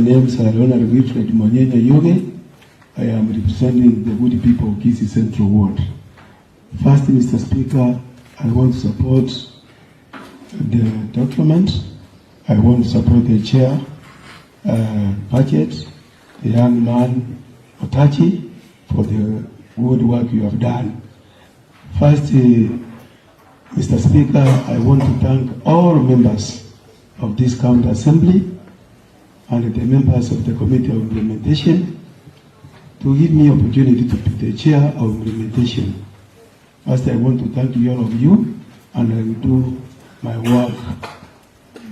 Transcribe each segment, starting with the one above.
names are Honorable Wilfred Monyenya Yoge. I am representing the good people of Kisii Central Ward. First, Mr. Speaker, I want to support the document. I want to support the chair budget, the young man Otachi, for the good work you have done. First, Mr. Speaker, I want to thank all members of this county assembly and the members of the Committee of Implementation to give me opportunity to be the chair of implementation. First, I want to thank all of you, and I will do my work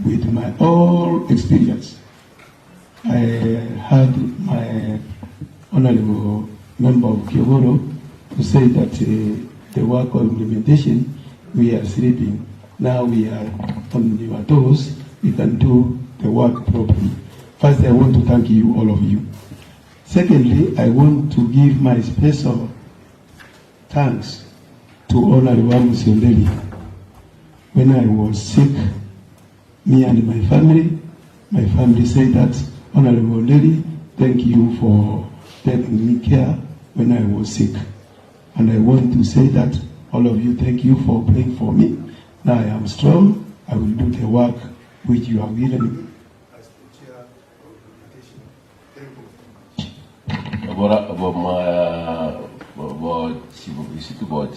with my all experience. I had my honorable member of Kiogoro to say that the work of implementation, we are sleeping. Now we are on our toes. We can do the work properly. First, I want to thank you, all of you. Secondly, I want to give my special thanks to Honorable Musondeli. When I was sick, me and my family said that, Honorable Lady, thank you for taking me care when I was sick. And I want to say that all of you, thank you for praying for me. Now I am strong. I will do the work which you have given me as the chair of implementation. Thank you.